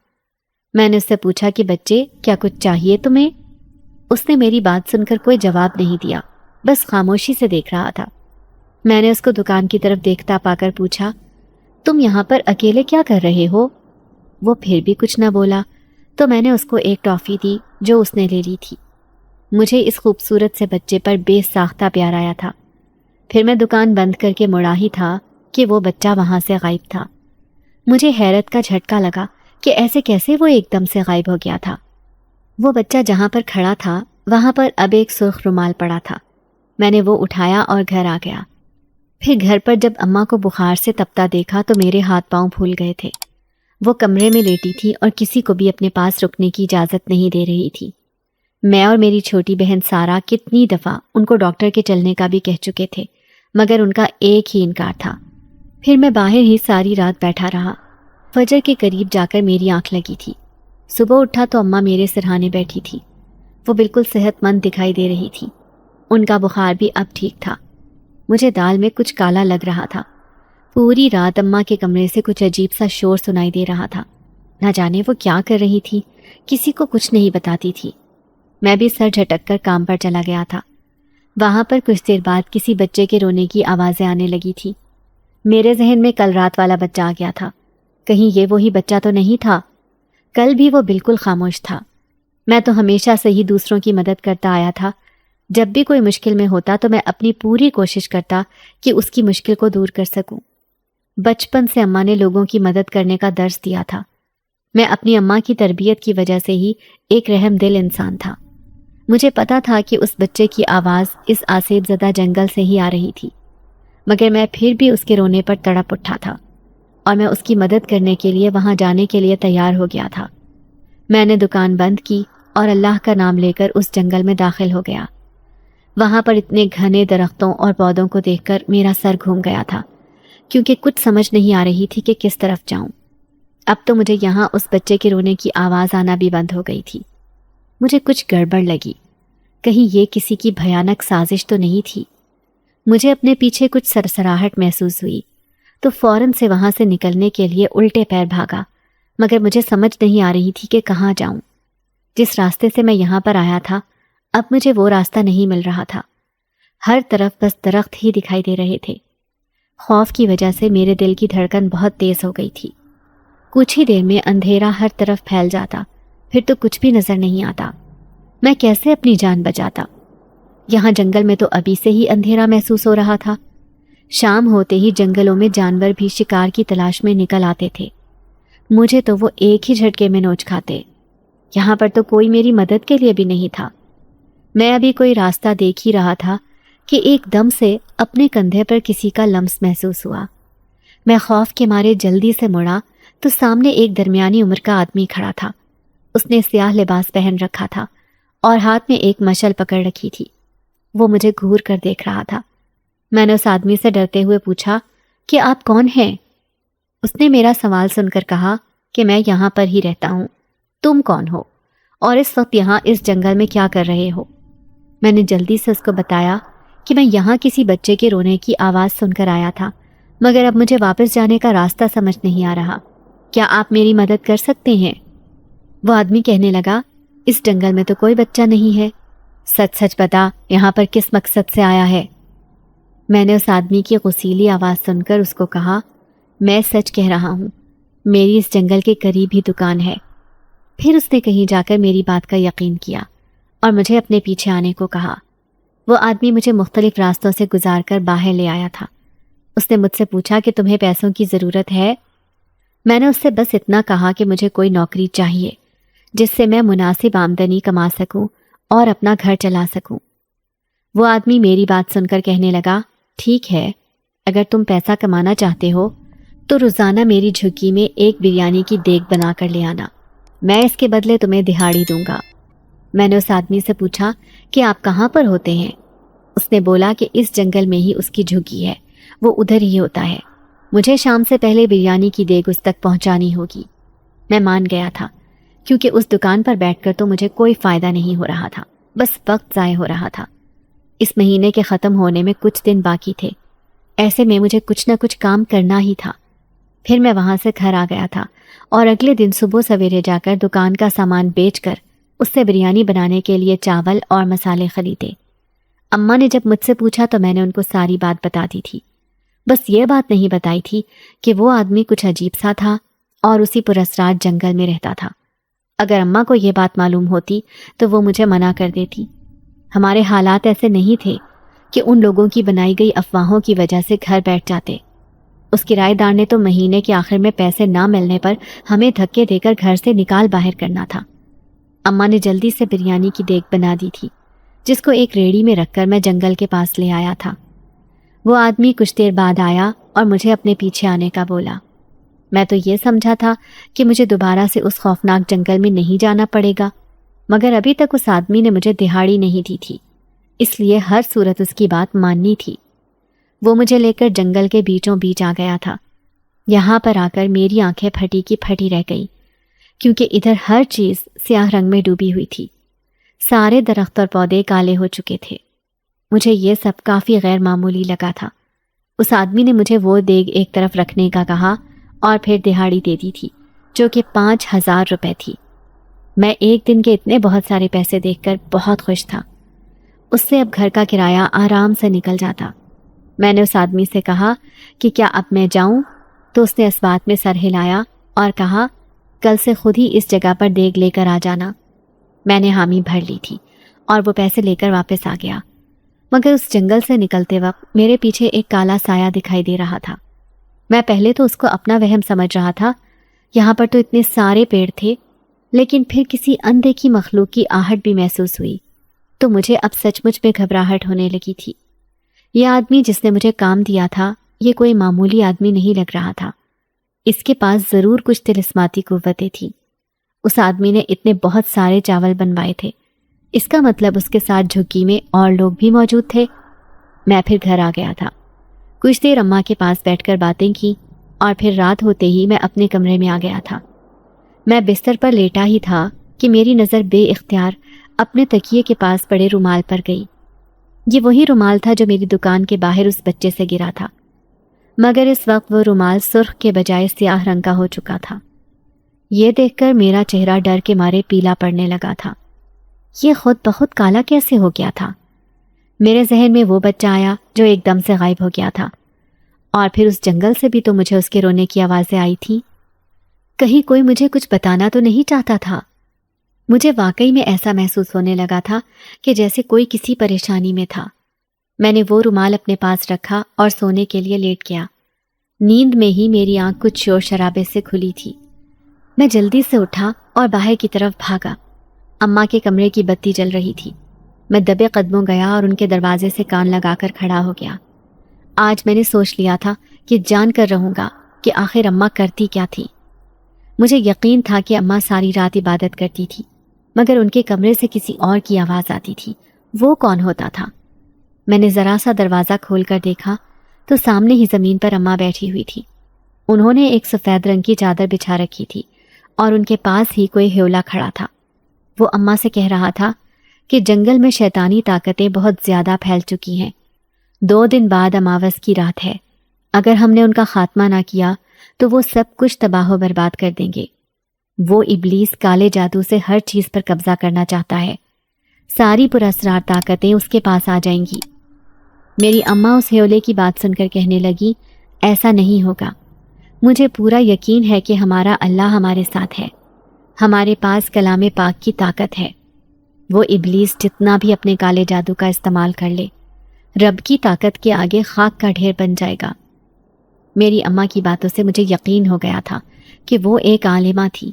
میں نے اس سے پوچھا کہ بچے، کیا کچھ چاہیے تمہیں؟ اس نے میری بات سن کر کوئی جواب نہیں دیا، بس خاموشی سے دیکھ رہا تھا۔ میں نے اس کو دکان کی طرف دیکھتا پا کر پوچھا، تم یہاں پر اکیلے کیا کر رہے ہو؟ وہ پھر بھی کچھ نہ بولا تو میں نے اس کو ایک ٹافی دی جو اس نے لے لی تھی۔ مجھے اس خوبصورت سے بچے پر بے ساختہ پیار آیا تھا۔ پھر میں دکان بند کر کے مڑا ہی تھا کہ وہ بچہ وہاں سے غائب تھا۔ مجھے حیرت کا جھٹکا لگا کہ ایسے کیسے وہ ایک دم سے غائب ہو گیا تھا۔ وہ بچہ جہاں پر کھڑا تھا وہاں پر اب ایک سرخ رومال پڑا تھا۔ میں نے وہ اٹھایا اور گھر آ گیا۔ پھر گھر پر جب اماں کو بخار سے تپتا دیکھا تو میرے ہاتھ پاؤں پھول گئے تھے۔ وہ کمرے میں لیٹی تھی اور کسی کو بھی اپنے پاس رکنے کی اجازت نہیں دے رہی تھی۔ میں اور میری چھوٹی بہن سارا کتنی دفعہ ان کو ڈاکٹر کے چلنے کا بھی کہہ چکے تھے، مگر ان کا ایک ہی انکار تھا۔ پھر میں باہر ہی ساری رات بیٹھا رہا۔ فجر کے قریب جا کر میری آنکھ لگی تھی۔ صبح اٹھا تو اماں میرے سرہانے بیٹھی تھی۔ وہ بالکل صحت مند دکھائی دے رہی تھی۔ ان کا بخار بھی اب ٹھیک تھا۔ مجھے دال میں کچھ کالا لگ رہا تھا۔ پوری رات اماں کے کمرے سے کچھ عجیب سا شور سنائی دے رہا تھا۔ نہ جانے وہ کیا کر رہی تھی، کسی کو کچھ نہیں بتاتی تھی۔ میں بھی سر جھٹک کر کام پر چلا گیا تھا۔ وہاں پر کچھ دیر بعد کسی بچے کے رونے کی آوازیں آنے لگی تھی۔ میرے ذہن میں کل رات والا بچہ آ گیا تھا۔ کہیں یہ وہی بچہ تو نہیں تھا؟ کل بھی وہ بالکل خاموش تھا۔ میں تو ہمیشہ سے ہی دوسروں کی مدد کرتا آیا تھا۔ جب بھی کوئی مشکل میں ہوتا تو میں اپنی پوری کوشش کرتا کہ اس کی مشکل کو دور کر سکوں۔ بچپن سے اماں نے لوگوں کی مدد کرنے کا درس دیا تھا۔ میں اپنی اماں کی تربیت کی وجہ سے ہی ایک رحم دل انسان تھا۔ مجھے پتا تھا کہ اس بچے کی آواز اس آسیب زدہ جنگل سے ہی آ رہی تھی، مگر میں پھر بھی اس کے رونے پر تڑپ اٹھا تھا اور میں اس کی مدد کرنے کے لیے وہاں جانے کے لیے تیار ہو گیا تھا۔ میں نے دکان بند کی اور اللہ کا نام لے کر اس جنگل میں داخل ہو گیا۔ وہاں پر اتنے گھنے درختوں اور پودوں کو دیکھ کر میرا سر گھوم گیا تھا، کیونکہ کچھ سمجھ نہیں آ رہی تھی کہ کس طرف جاؤں۔ اب تو مجھے یہاں اس بچے کے رونے کی آواز آنا بھی بند ہو گئی تھی۔ مجھے کچھ گڑبڑ لگی، کہیں یہ کسی کی بھیانک سازش تو نہیں تھی۔ مجھے اپنے پیچھے کچھ سرسراہٹ محسوس ہوئی تو فوراً سے وہاں سے نکلنے کے لیے الٹے پیر بھاگا، مگر مجھے سمجھ نہیں آ رہی تھی کہ کہاں جاؤں۔ جس راستے سے میں یہاں پر آیا تھا اب مجھے وہ راستہ نہیں مل رہا تھا۔ ہر طرف بس درخت ہی دکھائی دے رہے تھے۔ خوف کی وجہ سے میرے دل کی دھڑکن بہت تیز ہو گئی تھی۔ کچھ ہی دیر میں اندھیرا ہر طرف پھیل جاتا، پھر تو کچھ بھی نظر نہیں آتا۔ میں کیسے اپنی جان بچاتا؟ یہاں جنگل میں تو ابھی سے ہی اندھیرا محسوس ہو رہا تھا۔ شام ہوتے ہی جنگلوں میں جانور بھی شکار کی تلاش میں نکل آتے تھے۔ مجھے تو وہ ایک ہی جھٹکے میں نوچ کھاتے۔ یہاں پر تو کوئی میری مدد کے لیے بھی نہیں تھا۔ میں ابھی کوئی راستہ دیکھ ہی رہا تھا کہ ایک دم سے اپنے کندھے پر کسی کا لمس محسوس ہوا۔ میں خوف کے مارے جلدی سے مڑا تو سامنے ایک درمیانی عمر کا آدمی کھڑا تھا۔ اس نے سیاہ لباس پہن رکھا تھا اور ہاتھ میں ایک مشل پکڑ رکھی تھی۔ وہ مجھے گھور کر دیکھ رہا تھا۔ میں نے اس آدمی سے ڈرتے ہوئے پوچھا کہ آپ کون ہیں؟ اس نے میرا سوال سن کر کہا کہ میں یہاں پر ہی رہتا ہوں۔ تم کون ہو اور اس وقت یہاں اس جنگل میں کیا کر رہے ہو؟ میں نے جلدی سے اس کو بتایا کہ میں یہاں کسی بچے کے رونے کی آواز سن کر آیا تھا، مگر اب مجھے واپس جانے کا راستہ سمجھ نہیں آ رہا۔ کیا آپ میری مدد کر سکتے ہیں؟ وہ آدمی کہنے لگا، اس جنگل میں تو کوئی بچہ نہیں ہے۔ سچ سچ بتا، یہاں پر کس مقصد سے آیا ہے؟ میں نے اس آدمی کی غصیلی آواز سن کر اس کو کہا، میں سچ کہہ رہا ہوں، میری اس جنگل کے قریب ہی دکان ہے۔ پھر اس نے کہیں جا کر میری بات کا یقین کیا اور مجھے اپنے پیچھے آنے کو کہا۔ وہ آدمی مجھے مختلف راستوں سے گزار کر باہر لے آیا تھا۔ اس نے مجھ سے پوچھا کہ تمہیں پیسوں کی ضرورت ہے؟ میں نے اس سے بس اتنا کہا کہ مجھے کوئی نوکری چاہیے جس سے میں مناسب آمدنی کما سکوں اور اپنا گھر چلا سکوں۔ وہ آدمی میری بات سن کر کہنے لگا، ٹھیک ہے، اگر تم پیسہ کمانا چاہتے ہو تو روزانہ میری جھگی میں ایک بریانی کی دیگ بنا کر لے آنا، میں اس کے بدلے تمہیں دہاڑی دوں گا۔ میں نے اس آدمی سے پوچھا کہ آپ کہاں پر ہوتے ہیں؟ اس نے بولا کہ اس جنگل میں ہی اس کی جھگی ہے، وہ ادھر ہی ہوتا ہے، مجھے شام سے پہلے بریانی کی دیگ اس تک پہنچانی ہوگی۔ میں مان گیا تھا، کیونکہ اس دکان پر بیٹھ کر تو مجھے کوئی فائدہ نہیں ہو رہا تھا، بس وقت ضائع ہو رہا تھا۔ اس مہینے کے ختم ہونے میں کچھ دن باقی تھے، ایسے میں مجھے کچھ نہ کچھ کام کرنا ہی تھا۔ پھر میں وہاں سے گھر آ گیا تھا اور اگلے دن صبح سویرے جا کر دکان کا سامان بیچ کر اس سے بریانی بنانے کے لیے چاول اور مسالے خریدے۔ اماں نے جب مجھ سے پوچھا تو میں نے ان کو ساری بات بتا دی تھی، بس یہ بات نہیں بتائی تھی کہ وہ آدمی کچھ عجیب سا تھا اور اسی پراسرار جنگل میں رہتا تھا۔ اگر اماں کو یہ بات معلوم ہوتی تو وہ مجھے منع کر دیتی۔ ہمارے حالات ایسے نہیں تھے کہ ان لوگوں کی بنائی گئی افواہوں کی وجہ سے گھر بیٹھ جاتے۔ اس کرایہ دار نے تو مہینے کے آخر میں پیسے نہ ملنے پر ہمیں دھکے دے کر گھر سے نکال باہر کرنا تھا۔ اماں نے جلدی سے بریانی کی دیگ بنا دی تھی، جس کو ایک ریڑھی میں رکھ کر میں جنگل کے پاس لے آیا تھا۔ وہ آدمی کچھ دیر بعد آیا اور مجھے اپنے پیچھے آنے کا بولا۔ میں تو یہ سمجھا تھا کہ مجھے دوبارہ سے اس خوفناک جنگل میں نہیں جانا پڑے گا، مگر ابھی تک اس آدمی نے مجھے دہاڑی نہیں دی تھی، اس لیے ہر صورت اس کی بات ماننی تھی۔ وہ مجھے لے کر جنگل کے بیچوں بیچ آ گیا تھا۔ یہاں پر آ کر میری آنکھیں پھٹی کی پھٹی رہ گئی، کیونکہ ادھر ہر چیز سیاہ رنگ میں ڈوبی ہوئی تھی۔ سارے درخت اور پودے کالے ہو چکے تھے۔ مجھے یہ سب کافی غیر معمولی لگا تھا۔ اس آدمی نے مجھے وہ دیگ ایک طرف رکھنے کا کہا اور پھر دہاڑی دے دی تھی، جو کہ 5,000 روپے تھی۔ میں ایک دن کے اتنے بہت سارے پیسے دیکھ کر بہت خوش تھا۔ اس سے اب گھر کا کرایہ آرام سے نکل جاتا۔ میں نے اس آدمی سے کہا کہ کیا اب میں جاؤں، تو اس نے اس بات میں سر ہلایا اور کہا کل سے خود ہی اس جگہ پر دیگ لے کر آ جانا۔ میں نے حامی بھر لی تھی اور وہ پیسے لے کر واپس آ گیا، مگر اس جنگل سے نکلتے وقت میرے پیچھے ایک کالا سایہ دکھائی دے رہا تھا۔ میں پہلے تو اس کو اپنا وہم سمجھ رہا تھا، یہاں پر تو اتنے سارے پیڑ تھے، لیکن پھر کسی اندیکھی مخلوق کی آہٹ بھی محسوس ہوئی، تو مجھے اب سچ مچ میں گھبراہٹ ہونے لگی تھی۔ یہ آدمی جس نے مجھے کام دیا تھا، یہ کوئی معمولی آدمی نہیں لگ رہا تھا۔ اس کے پاس ضرور کچھ طلسماتی قوتیں تھیں۔ اس آدمی نے اتنے بہت سارے چاول بنوائے تھے، اس کا مطلب اس کے ساتھ جھگی میں اور لوگ بھی موجود تھے۔ میں پھر گھر آ گیا تھا، کچھ دیر اماں کے پاس بیٹھ کر باتیں کی، اور پھر رات ہوتے ہی میں اپنے کمرے میں آ گیا تھا۔ میں بستر پر لیٹا ہی تھا کہ میری نظر بے اختیار اپنے تکیے کے پاس پڑے رومال پر گئی۔ یہ وہی رومال تھا جو میری دکان کے باہر اس بچے سے گرا تھا، مگر اس وقت وہ رومال سرخ کے بجائے سیاہ رنگ کا ہو چکا تھا۔ یہ دیکھ کر میرا چہرہ ڈر کے مارے پیلا پڑنے لگا تھا۔ یہ خود بخود کالا کیسے ہو گیا تھا؟ میرے ذہن میں وہ بچہ آیا جو ایک دم سے غائب ہو گیا تھا، اور پھر اس جنگل سے بھی تو مجھے اس کے رونے کی آوازیں آئی تھیں۔ کہیں کوئی مجھے کچھ بتانا تو نہیں چاہتا تھا؟ مجھے واقعی میں ایسا محسوس ہونے لگا تھا کہ جیسے کوئی کسی پریشانی میں تھا۔ میں نے وہ رومال اپنے پاس رکھا اور سونے کے لیے لیٹ گیا۔ نیند میں ہی میری آنکھ کچھ شور شرابے سے کھلی تھی۔ میں جلدی سے اٹھا اور باہر کی طرف بھاگا۔ اماں کے کمرے کی بتی جل رہی تھی۔ میں دبے قدموں گیا اور ان کے دروازے سے کان لگا کر کھڑا ہو گیا۔ آج میں نے سوچ لیا تھا کہ جان کر رہوں گا کہ آخر اماں کرتی کیا تھی۔ مجھے یقین تھا کہ اماں ساری رات عبادت کرتی تھی، مگر ان کے کمرے سے کسی اور کی آواز آتی تھی۔ وہ کون ہوتا تھا؟ میں نے ذرا سا دروازہ کھول کر دیکھا تو سامنے ہی زمین پر اماں بیٹھی ہوئی تھی۔ انہوں نے ایک سفید رنگ کی چادر بچھا رکھی تھی اور ان کے پاس ہی کوئی ہیولا کھڑا تھا۔ وہ اماں سے کہہ رہا تھا کہ جنگل میں شیطانی طاقتیں بہت زیادہ پھیل چکی ہیں۔ 2 دن بعد اماوس کی رات ہے۔ اگر ہم نے ان کا خاتمہ نہ کیا تو وہ سب کچھ تباہ و برباد کر دیں گے۔ وہ ابلیس کالے جادو سے ہر چیز پر قبضہ کرنا چاہتا ہے۔ ساری پراسرار طاقتیں اس کے پاس آ جائیں گی۔ میری اماں اس ہیولے کی بات سن کر کہنے لگی، ایسا نہیں ہوگا۔ مجھے پورا یقین ہے کہ ہمارا اللہ ہمارے ساتھ ہے۔ ہمارے پاس کلام پاک کی طاقت ہے۔ وہ ابلیس جتنا بھی اپنے کالے جادو کا استعمال کر لے، رب کی طاقت کے آگے خاک کا ڈھیر بن جائے گا۔ میری اماں کی باتوں سے مجھے یقین ہو گیا تھا کہ وہ ایک عالمہ تھی۔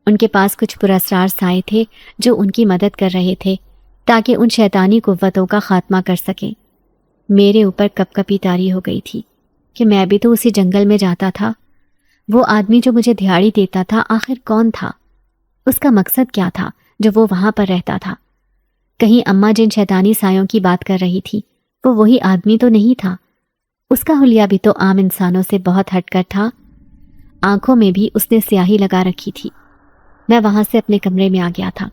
ان کے پاس کچھ پراسرار سائے تھے جو ان کی مدد کر رہے تھے تاکہ ان شیطانی قوتوں کا خاتمہ کر سکیں۔ میرے اوپر کپ کپی طاری ہو گئی تھی کہ میں بھی تو اسی جنگل میں جاتا تھا۔ وہ آدمی جو مجھے دہاڑی دیتا تھا آخر کون تھا؟ اس کا مقصد کیا تھا جو وہ وہاں پر رہتا تھا؟ کہیں اماں جن شیطانی سایوں کی بات کر رہی تھی وہ وہی آدمی تو نہیں تھا؟ اس کا حلیہ بھی تو عام انسانوں سے بہت ہٹ کر تھا۔ آنکھوں میں بھی اس نے سیاہی لگا رکھی تھی۔ میں وہاں سے اپنے کمرے میں آ گیا تھا۔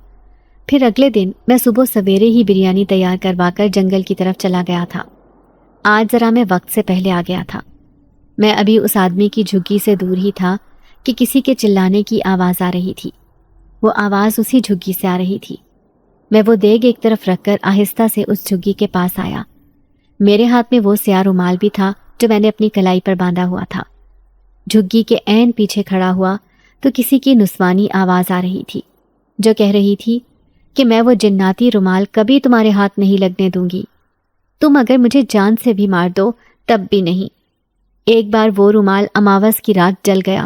پھر اگلے دن میں صبح سویرے ہی بریانی تیار کروا کر جنگل کی طرف چلا گیا تھا۔ آج ذرا میں وقت سے پہلے آ گیا تھا۔ میں ابھی اس آدمی کی جھگی سے دور ہی تھا کہ کسی کے چلانے کی آواز آ رہی تھی۔ وہ آواز اسی جھگی سے آ رہی تھی۔ میں وہ دیگ ایک طرف رکھ کر آہستہ سے اس جھگی کے پاس آیا۔ میرے ہاتھ میں وہ سیاہ رومال بھی تھا جو میں نے اپنی کلائی پر باندھا ہوا تھا۔ جھگی کے عین پیچھے کھڑا ہوا تو کسی کی نسوانی آواز آ رہی تھی جو کہہ رہی تھی کہ میں وہ جناتی رومال کبھی تمہارے ہاتھ نہیں لگنے دوں گی۔ تم اگر مجھے جان سے بھی مار دو تب بھی نہیں۔ ایک بار وہ رومال اماوس کی رات جل گیا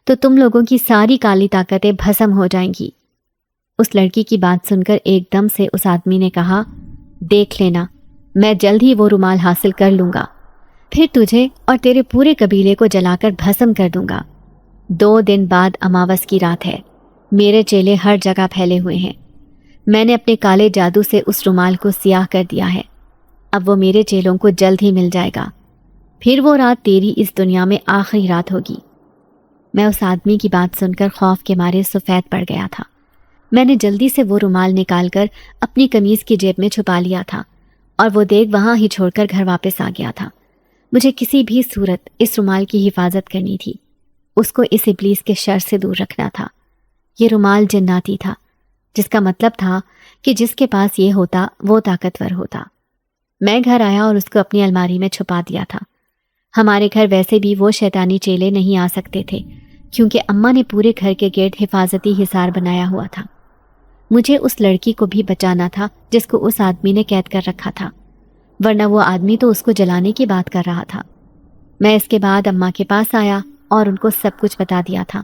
تو تم لوگوں کی ساری کالی طاقتیں بھسم ہو جائیں گی۔ اس لڑکی کی بات سن کر ایک دم سے اس آدمی نے کہا، دیکھ لینا، میں جلد ہی وہ رومال حاصل کر لوں گا، پھر تجھے اور تیرے پورے قبیلے کو جلا کر بھسم کر دوں گا۔ 2 دن بعد اماوس کی رات ہے، میرے چیلے ہر جگہ پھیلے ہوئے ہیں۔ میں نے اپنے کالے جادو سے اس رومال کو سیاہ کر دیا ہے، اب وہ میرے چیلوں کو جلد ہی مل جائے گا، پھر وہ رات تیری اس دنیا میں آخری رات ہوگی۔ میں اس آدمی کی بات سن کر خوف کے مارے سفید پڑ گیا تھا۔ میں نے جلدی سے وہ رومال نکال کر اپنی قمیض کی جیب میں چھپا لیا تھا اور وہ دیگ وہاں ہی چھوڑ کر گھر واپس آ گیا تھا۔ مجھے کسی بھی صورت اس رومال کی حفاظت کرنی تھی، اس کو اس ابلیس کے شر سے دور رکھنا تھا۔ یہ رومال جناتی تھا، جس کا مطلب تھا کہ جس کے پاس یہ ہوتا وہ طاقتور ہوتا۔ میں گھر آیا اور اس کو اپنی الماری میں چھپا دیا تھا۔ ہمارے گھر ویسے بھی وہ شیطانی چیلے نہیں آ سکتے تھے، کیونکہ اماں نے پورے گھر کے گرد حفاظتی حصار بنایا ہوا تھا۔ مجھے اس لڑکی کو بھی بچانا تھا جس کو اس آدمی نے قید کر رکھا تھا، ورنہ وہ آدمی تو اس کو جلانے کی بات کر رہا تھا۔ میں اس کے بعد اماں کے پاس آیا اور ان کو سب کچھ بتا دیا تھا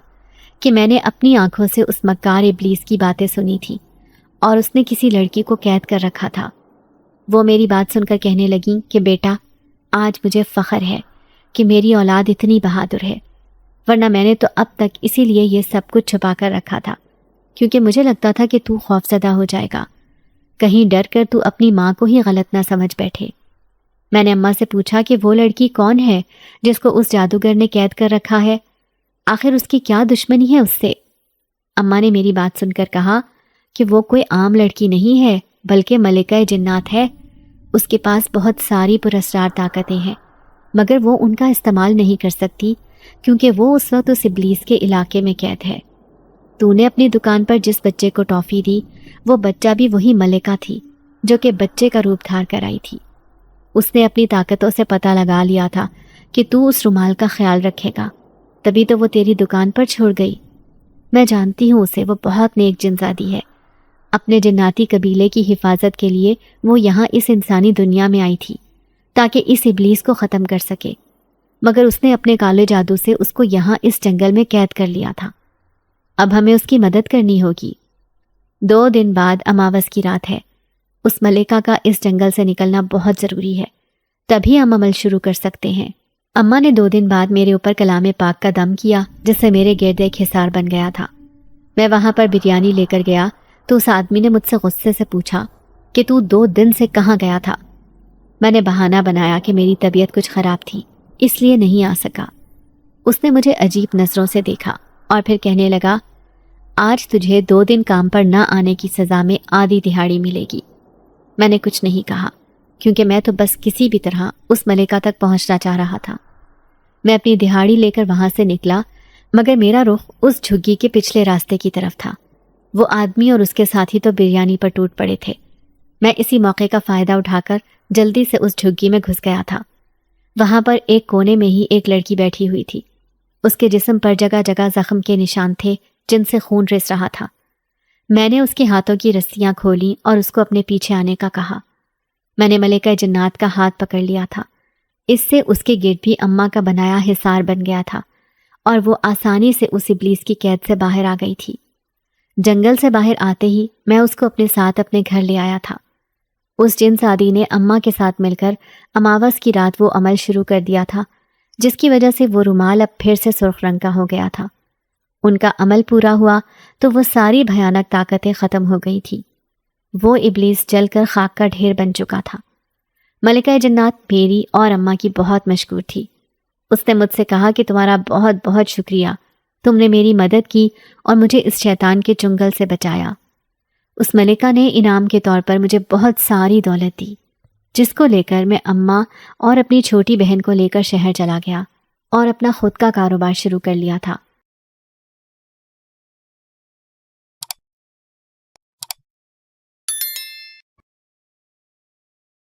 کہ میں نے اپنی آنکھوں سے اس مکار ابلیس کی باتیں سنی تھی اور اس نے کسی لڑکی کو قید کر رکھا تھا۔ وہ میری بات سن کر کہنے لگیں کہ بیٹا، آج مجھے فخر ہے کہ میری اولاد اتنی بہادر ہے، ورنہ میں نے تو اب تک اسی لیے یہ سب کچھ چھپا کر رکھا تھا، کیونکہ مجھے لگتا تھا کہ تو خوفزدہ ہو جائے گا، کہیں ڈر کر تو اپنی ماں کو ہی غلط نہ سمجھ بیٹھے۔ میں نے اماں سے پوچھا کہ وہ لڑکی کون ہے جس کو اس جادوگر نے قید کر رکھا ہے، آخر اس کی کیا دشمنی ہے اس سے؟ اماں نے میری بات سن کر کہا کہ وہ کوئی عام لڑکی نہیں ہے، بلکہ ملکہ جنات ہے۔ اس کے پاس بہت ساری پراسرار طاقتیں ہیں، مگر وہ ان کا استعمال نہیں کر سکتی کیونکہ وہ اس وقت اس ابلیس کے علاقے میں قید ہے۔ تو نے اپنی دکان پر جس بچے کو ٹافی دی، وہ بچہ بھی وہی ملکہ تھی جو کہ بچے کا روپ دھار کر آئی تھی۔ اس نے اپنی طاقتوں سے پتہ لگا لیا تھا کہ تو اس رومال کا خیال رکھے گا، تبھی تو وہ تیری دکان پر چھوڑ گئی۔ میں جانتی ہوں اسے، وہ بہت نیک جنزادی ہے۔ اپنے جناتی قبیلے کی حفاظت کے لیے وہ یہاں اس انسانی دنیا میں آئی تھی تاکہ اس ابلیس کو ختم کر سکے، مگر اس نے اپنے کالے جادو سے اس کو یہاں اس جنگل میں قید کر لیا تھا۔ اب ہمیں اس کی مدد کرنی ہوگی۔ 2 دن بعد اماوس کی رات ہے۔ اس ملکہ کا اس جنگل سے نکلنا بہت ضروری ہے، تبھی ہم عمل شروع کر سکتے ہیں۔ اماں نے 2 دن بعد میرے اوپر کلام پاک کا دم کیا، جس سے میرے گرد ایک حصار بن گیا تھا۔ میں وہاں پر بریانی لے کر گیا تو اس آدمی نے مجھ سے غصے سے پوچھا کہ تو 2 دن سے کہاں گیا تھا؟ میں نے بہانہ بنایا کہ میری طبیعت کچھ خراب تھی، اس لیے نہیں آ سکا۔ اس نے مجھے عجیب نظروں سے دیکھا اور پھر کہنے لگا، آج تجھے 2 دن کام پر نہ آنے کی سزا میں آدھی دہاڑی ملے گی۔ میں نے کچھ نہیں کہا کیونکہ میں تو بس کسی بھی طرح اس ملکہ تک پہنچنا چاہ رہا تھا۔ میں اپنی دہاڑی لے کر وہاں سے نکلا، مگر میرا رخ اس جھگی کے پچھلے راستے کی طرف تھا۔ وہ آدمی اور اس کے ساتھی تو بریانی پر ٹوٹ پڑے تھے۔ میں اسی موقع کا فائدہ اٹھا کر جلدی سے اس جھگی میں گھس گیا تھا۔ وہاں پر ایک کونے میں ہی ایک لڑکی بیٹھی ہوئی تھی۔ اس کے جسم پر جگہ جگہ زخم کے نشان تھے جن سے خون رس رہا تھا۔ میں نے اس کے ہاتھوں کی رسیاں کھولیں اور اس کو اپنے پیچھے آنے کا کہا۔ میں نے ملکہ جنات کا ہاتھ پکڑ لیا تھا، اس سے اس کے گرد بھی اماں کا بنایا حصار بن گیا تھا اور وہ آسانی سے اس ابلیس کی قید سے باہر آ گئی تھی۔ جنگل سے باہر آتے ہی میں اس کو اپنے ساتھ اپنے گھر لے آیا تھا۔ اس جن سادی نے اماں کے ساتھ مل کر اماوس کی رات وہ عمل شروع کر دیا تھا جس کی وجہ سے وہ رومال اب پھر سے سرخ رنگ کا ہو گیا تھا۔ ان کا عمل پورا ہوا تو وہ ساری بھیانک طاقتیں ختم ہو گئی تھی۔ وہ ابلیس جل کر خاک کا ڈھیر بن چکا تھا۔ ملکہ جنات میری اور اماں کی بہت مشکور تھی۔ اس نے مجھ سے کہا کہ تمہارا بہت بہت شکریہ، تم نے میری مدد کی اور مجھے اس شیطان کے چنگل سے بچایا۔ اس ملکہ نے انعام کے طور پر مجھے بہت ساری دولت دی، جس کو لے کر میں اماں اور اپنی چھوٹی بہن کو لے کر شہر چلا گیا اور اپنا خود کا کاروبار شروع کر لیا تھا۔